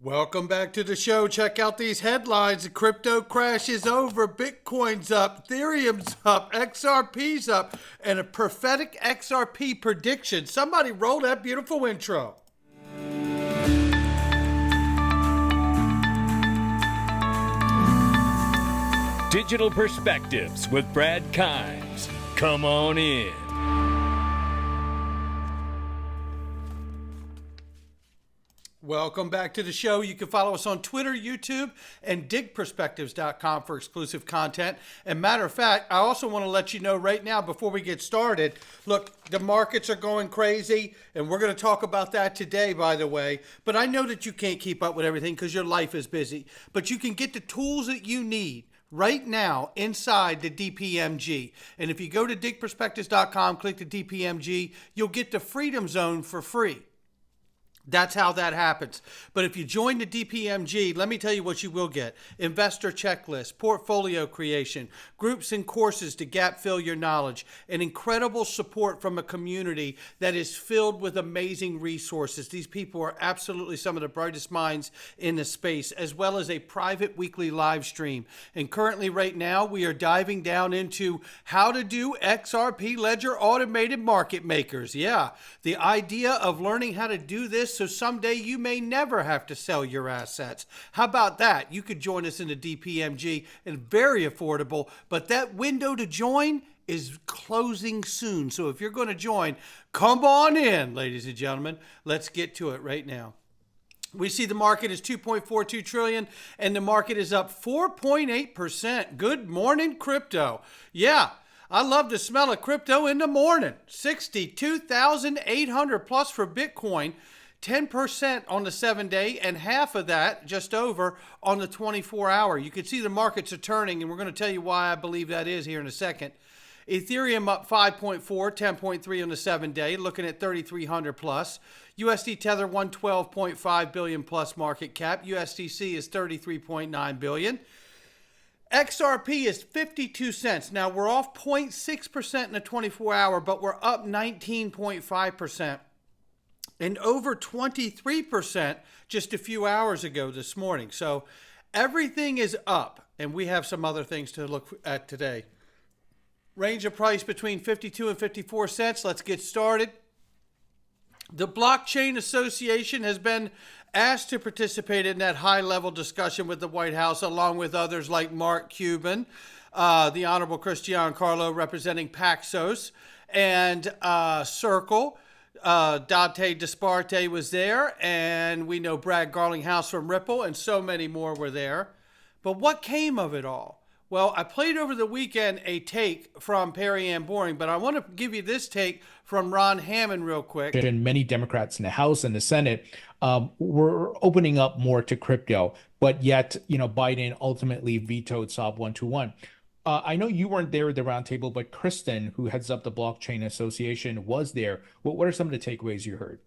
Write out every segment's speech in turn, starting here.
Welcome back to the show. Check out these headlines. The crypto crash is over. Bitcoin's up. Ethereum's up. XRP's up. And a prophetic XRP prediction. Somebody roll that beautiful intro. Digital Perspectives with Brad Kimes. Come on in. Welcome back to the show. You can follow us on Twitter, YouTube, and digperspectives.com for exclusive content. And matter of fact, I also want to let you know right now before we get started, look, the markets are going crazy, and we're going to talk about that today, by the way. But I know that you can't keep up with everything because your life is busy. But you can get the tools that you need right now inside the DPMG. And if you go to digperspectives.com, click the DPMG, you'll get the Freedom Zone for free. That's how that happens. But if you join the DPMG, let me tell you what you will get. Investor checklist, portfolio creation, groups and courses to gap fill your knowledge, and incredible support from a community that is filled with amazing resources. These people are absolutely some of the brightest minds in the space, as well as a private weekly live stream. And currently right now, we are diving down into how to do XRP Ledger automated market makers. Yeah, the idea of learning how to do this so someday you may never have to sell your assets. How about that? You could join us in the DPMG, and very affordable, but that window to join is closing soon. So if you're going to join, come on in, ladies and gentlemen. Let's get to it right now. We see the market is 2.42 trillion and the market is up 4.8%. Good morning, crypto. Yeah. I love the smell of crypto in the morning. 62,800 plus for Bitcoin. 10% on the 7-day and half of that, just over, on the 24-hour. You can see the markets are turning, and we're going to tell you why I believe that is here in a second. Ethereum up 5.4, 10.3 on the 7-day, looking at 3,300 plus. USD Tether 112.5 billion plus market cap. USDC is 33.9 billion. XRP is 52 cents. Now, we're off 0.6% in the 24-hour, but we're up 19.5%. And over 23% just a few hours ago this morning. So everything is up, and we have some other things to look at today. Range of price between 52 and 54 cents. Let's get started. The Blockchain Association has been asked to participate in that high-level discussion with the White House, along with others like Mark Cuban, the Honorable Cristian Carlo representing Paxos, and Circle. Dante Disparte was there, and we know Brad Garlinghouse from Ripple, and so many more were there. But what came of it all? Well, I played over the weekend a take from Perry Ann Boring, but I want to give you this take from Ron Hammond real quick. And many Democrats in the House and the Senate were opening up more to crypto, but yet, Biden ultimately vetoed SOB 121. I know you weren't there at the roundtable, but Kristen, who heads up the Blockchain Association, was there. What are some of the takeaways you heard?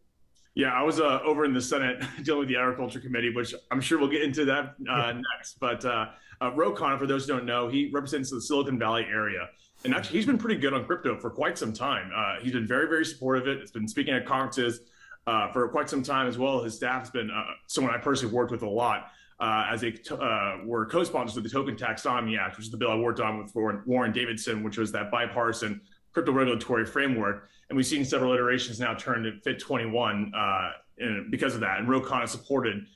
Yeah, I was over in the Senate dealing with the Agriculture Committee, which I'm sure we'll get into that next. But Rokon, for those who don't know, he represents the Silicon Valley area. And actually, he's been pretty good on crypto for quite some time. He's been very, very supportive of it. It's been speaking at conferences for quite some time as well. His staff has been someone I personally worked with a lot. As we're co-sponsors of the Token Taxonomy Act, which is the bill I worked on with Warren Davidson, which was that bipartisan crypto regulatory framework. And we've seen several iterations now turn to FIT 21 because of that. And Rokon has supported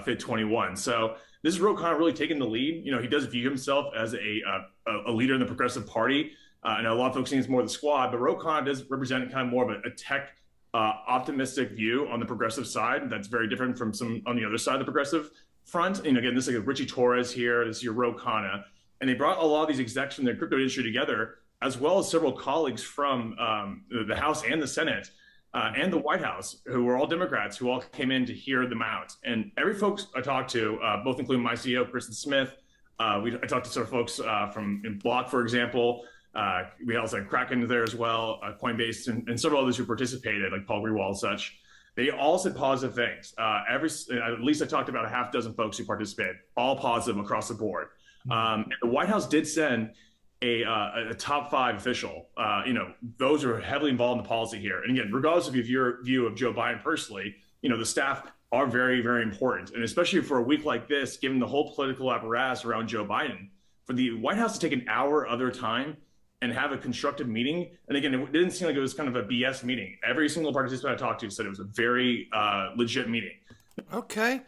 FIT 21. So this is Rokon really taking the lead. He does view himself as a leader in the Progressive Party. I know a lot of folks think it's more the squad, but Rokon does represent kind of more of a tech optimistic view on the progressive side. That's very different from some on the other side of the progressive front. Again, this is like Richie Torres here, this is your Ro Khanna, and they brought a lot of these execs from the crypto industry together, as well as several colleagues from the House and the Senate and the White House, who were all Democrats, who all came in to hear them out. And every folks I talked to, both including my CEO, Kristen Smith, I talked to several folks from Block, for example. We also had Kraken there as well, Coinbase, and several others who participated, like Paul Grewal and such. They all said positive things. At least I talked about a half dozen folks who participated, all positive across the board. And the White House did send a top 5 official. Those are heavily involved in the policy here. And again, regardless of your view of Joe Biden personally, the staff are very, very important. And especially for a week like this, given the whole political apparatus around Joe Biden, for the White House to take an hour of their time and have a constructive meeting. And again, it didn't seem like it was kind of a BS meeting. Every single participant I talked to said it was a very legit meeting. Okay.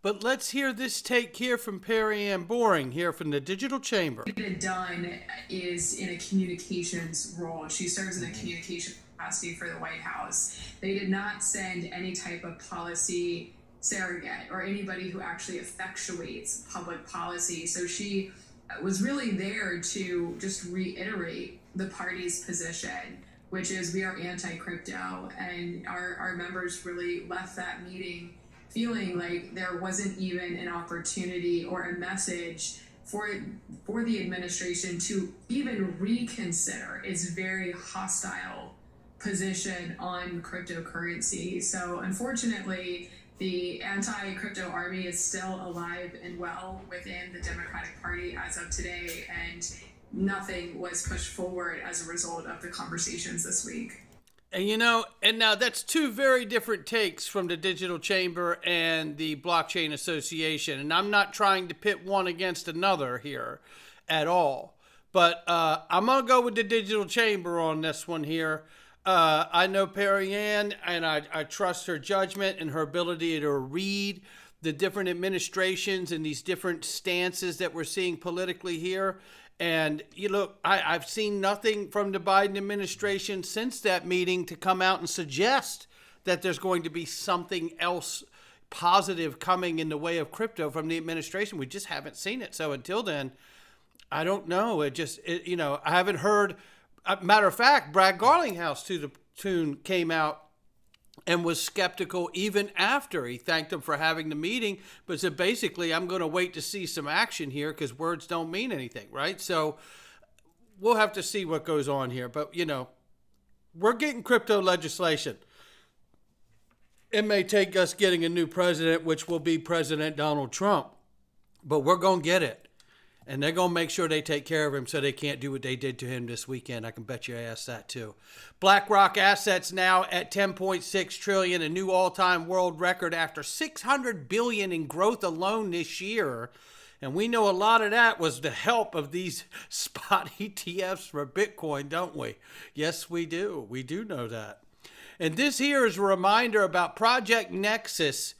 But let's hear this take here from Perry Ann Boring here from the Digital Chamber. What Dunn is in a communications role. She serves in a communication capacity for the White House. They did not send any type of policy surrogate or anybody who actually effectuates public policy. So she was really there to just reiterate the party's position, which is we are anti-crypto. And our members really left that meeting feeling like there wasn't even an opportunity or a message for the administration to even reconsider its very hostile position on cryptocurrency. So unfortunately, the anti-crypto army is still alive and well within the Democratic Party as of today, and nothing was pushed forward as a result of the conversations this week. And and now that's two very different takes from the Digital Chamber and the Blockchain Association. And I'm not trying to pit one against another here at all. But I'm going to go with the Digital Chamber on this one here. I know Perry Ann, and I trust her judgment and her ability to read the different administrations and these different stances that we're seeing politically here. And I've seen nothing from the Biden administration since that meeting to come out and suggest that there's going to be something else positive coming in the way of crypto from the administration. We just haven't seen it. So until then, I don't know. I haven't heard. Matter of fact, Brad Garlinghouse to the tune came out and was skeptical even after he thanked them for having the meeting, but said basically, I'm going to wait to see some action here because words don't mean anything, right? So we'll have to see what goes on here. But, we're getting crypto legislation. It may take us getting a new president, which will be President Donald Trump, but we're going to get it. And they're going to make sure they take care of him so they can't do what they did to him this weekend. I can bet your ass that too. BlackRock assets now at 10.6 trillion, a new all-time world record after 600 billion in growth alone this year. And we know a lot of that was the help of these spot ETFs for Bitcoin, don't we? Yes, we do. We do know that. And this here is a reminder about Project Nexus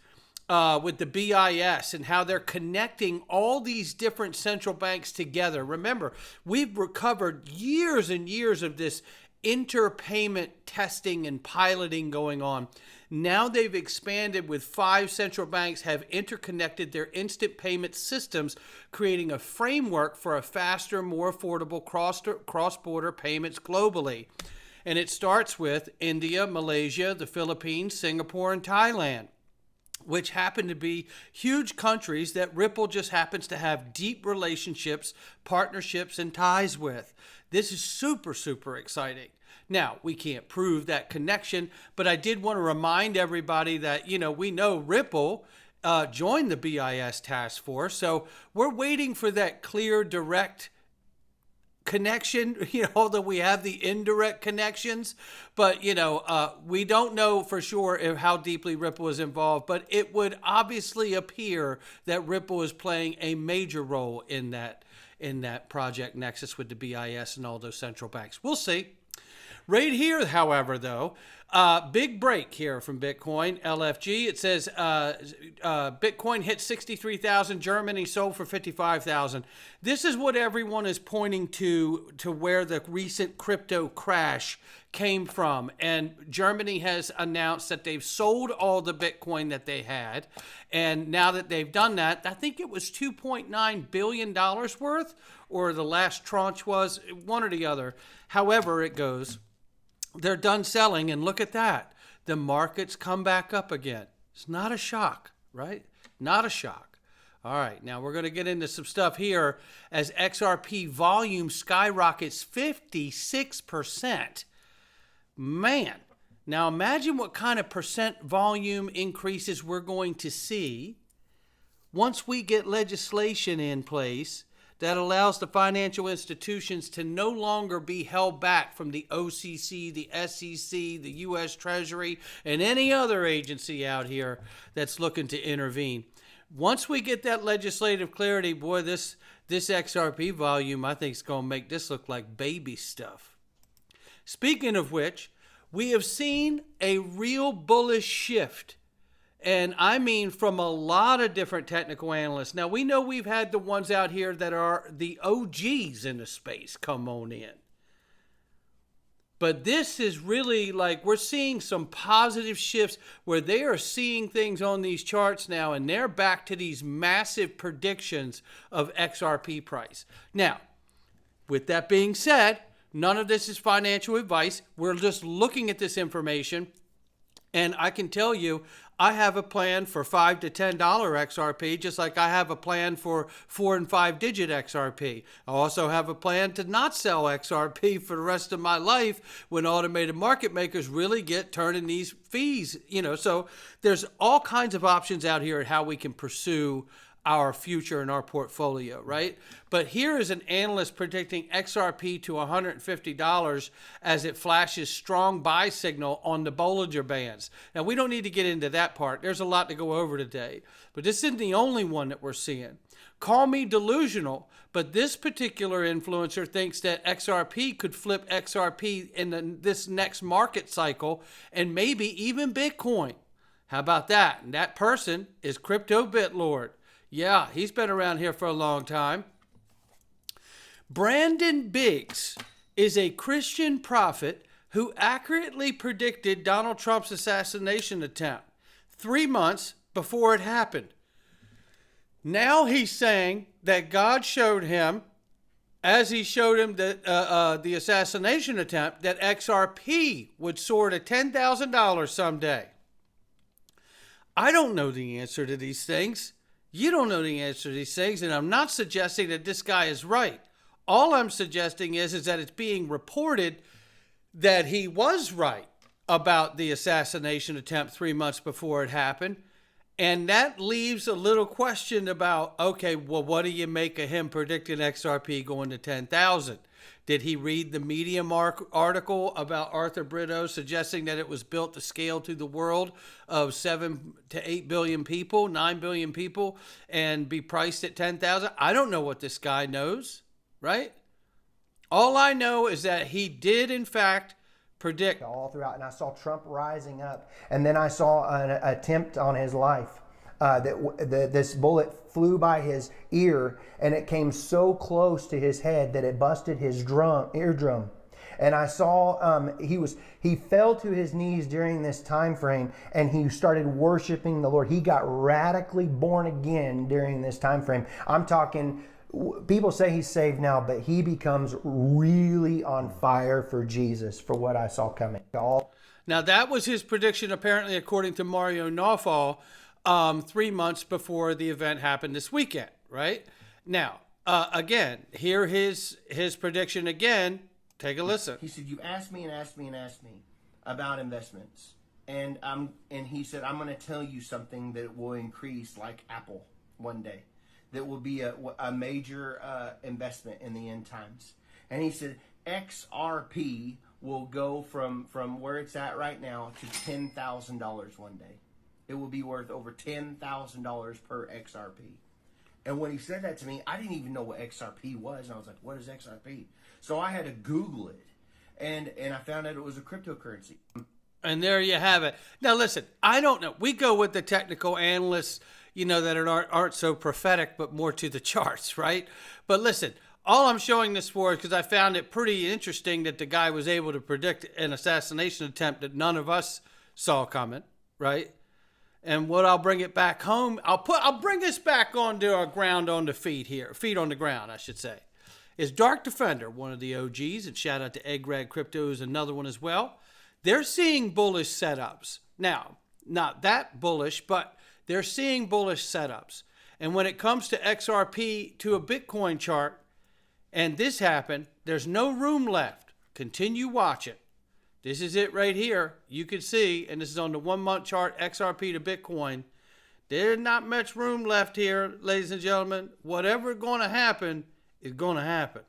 with the BIS and how they're connecting all these different central banks together. Remember, we've recovered years and years of this interpayment testing and piloting going on. Now they've expanded with 5 central banks have interconnected their instant payment systems, creating a framework for a faster, more affordable cross-border payments globally. And it starts with India, Malaysia, the Philippines, Singapore, and Thailand, which happen to be huge countries that Ripple just happens to have deep relationships, partnerships, and ties with. This is super, super exciting. Now, we can't prove that connection, but I did want to remind everybody that, we know Ripple joined the BIS task force, so we're waiting for that clear, direct connection, although we have the indirect connections, but we don't know for sure how deeply Ripple is involved, but it would obviously appear that Ripple is playing a major role in that Project Nexus with the BIS and all those central banks. We'll see. Right here, however, though, big break here from Bitcoin, LFG. It says Bitcoin hit 63,000. Germany sold for 55,000. This is what everyone is pointing to where the recent crypto crash came from. And Germany has announced that they've sold all the Bitcoin that they had. And now that they've done that, I think it was $2.9 billion worth, or the last tranche was, one or the other. However it goes, they're done selling, and look at that. The market's come back up again. It's not a shock, right? Not a shock. All right, now we're going to get into some stuff here as XRP volume skyrockets 56%. Man, now imagine what kind of percent volume increases we're going to see once we get legislation in place that allows the financial institutions to no longer be held back from the OCC, the SEC, the U.S. Treasury, and any other agency out here that's looking to intervene. Once we get that legislative clarity, boy, this XRP volume, I think, is going to make this look like baby stuff. Speaking of which, we have seen a real bullish shift. And I mean from a lot of different technical analysts. Now, we know we've had the ones out here that are the OGs in the space come on in. But this is really like we're seeing some positive shifts where they are seeing things on these charts now, and they're back to these massive predictions of XRP price. Now, with that being said, none of this is financial advice. We're just looking at this information. And I can tell you, I have a plan for $5 to $10 XRP, just like I have a plan for 4 and 5 digit XRP. I also have a plan to not sell XRP for the rest of my life when automated market makers really get turning these fees. So there's all kinds of options out here at how we can pursue our future and our portfolio, right? But here is an analyst predicting XRP to $150 as it flashes strong buy signal on the Bollinger Bands. Now, we don't need to get into that part. There's a lot to go over today. But this isn't the only one that we're seeing. Call me delusional, but this particular influencer thinks that XRP could flip XRP in this next market cycle and maybe even Bitcoin. How about that? And that person is Crypto Bitlord. Yeah, he's been around here for a long time. Brandon Biggs is a Christian prophet who accurately predicted Donald Trump's assassination attempt 3 months before it happened. Now he's saying that God showed him, as he showed him the assassination attempt, that XRP would soar to $10,000 someday. I don't know the answer to these things. You don't know the answer to these things, and I'm not suggesting that this guy is right. All I'm suggesting is that it's being reported that he was right about the assassination attempt 3 months before it happened. And that leaves a little question about, okay, well, what do you make of him predicting XRP going to 10,000? Did he read the Medium article about Arthur Brito suggesting that it was built to scale to the world of 7 to 8 billion people, 9 billion people, and be priced at 10,000? I don't know what this guy knows, right? All I know is that he did, in fact, predict. All throughout, and I saw Trump rising up, and then I saw an attempt on his life. This bullet flew by his ear, and it came so close to his head that it busted his eardrum. And I saw he fell to his knees during this time frame, and he started worshiping the Lord. He got radically born again during this time frame. I'm talking, people say he's saved now, but he becomes really on fire for Jesus, for what I saw coming. Now, that was his prediction, apparently, according to Mario Nawfal, 3 months before the event happened this weekend, right? Now, again, hear his prediction again. Take a listen. He said, you asked me and asked me and asked me about investments. And he said, I'm going to tell you something that will increase like Apple one day. That will be a major investment in the end times. And he said, XRP will go from where it's at right now to $10,000 one day. It will be worth over $10,000 per XRP. And when he said that to me, I didn't even know what XRP was. And I was like, what is XRP? So I had to Google it. And I found out it was a cryptocurrency. And there you have it. Now, listen, I don't know. We go with the technical analysts, that aren't so prophetic, but more to the charts, right? But listen, all I'm showing this for is because I found it pretty interesting that the guy was able to predict an assassination attempt that none of us saw coming, right? And what I'll bring it back home, I'll bring us back onto our ground on the feet here, feet on the ground, I should say, is Dark Defender, one of the OGs, and shout out to Egg Rag Crypto is another one as well. They're seeing bullish setups. Now, not that bullish, but they're seeing bullish setups. And when it comes to XRP to a Bitcoin chart, and this happened, there's no room left. Continue watching. This is it right here. You can see, and this is on the 1 month chart, XRP to Bitcoin. There's not much room left here, ladies and gentlemen. Whatever's going to happen is going to happen.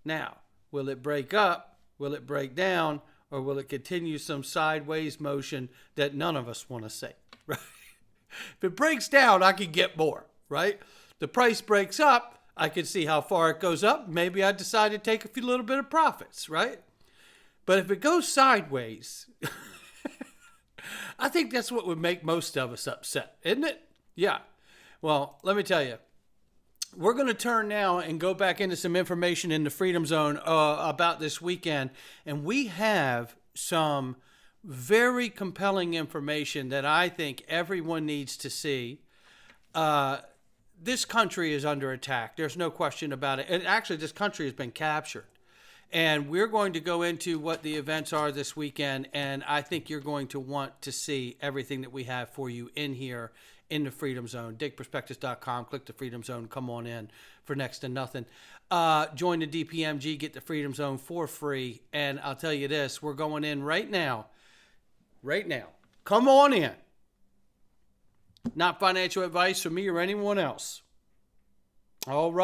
Now, will it break up? Will it break down? Or will it continue some sideways motion that none of us want to see? Right? If it breaks down, I can get more, right? The price breaks up, I can see how far it goes up. Maybe I decide to take a few little bit of profits, right? But if it goes sideways, I think that's what would make most of us upset, isn't it? Yeah. Well, let me tell you, we're going to turn now and go back into some information in the Freedom Zone about this weekend. And we have some very compelling information that I think everyone needs to see. This country is under attack. There's no question about it. And actually, this country has been captured. And we're going to go into what the events are this weekend. And I think you're going to want to see everything that we have for you in here in the Freedom Zone. Digperspectives.com. Click the Freedom Zone. Come on in for next to nothing. Join the DPMG. Get the Freedom Zone for free. And I'll tell you this. We're going in right now. Right now. Come on in. Not financial advice from me or anyone else. All right.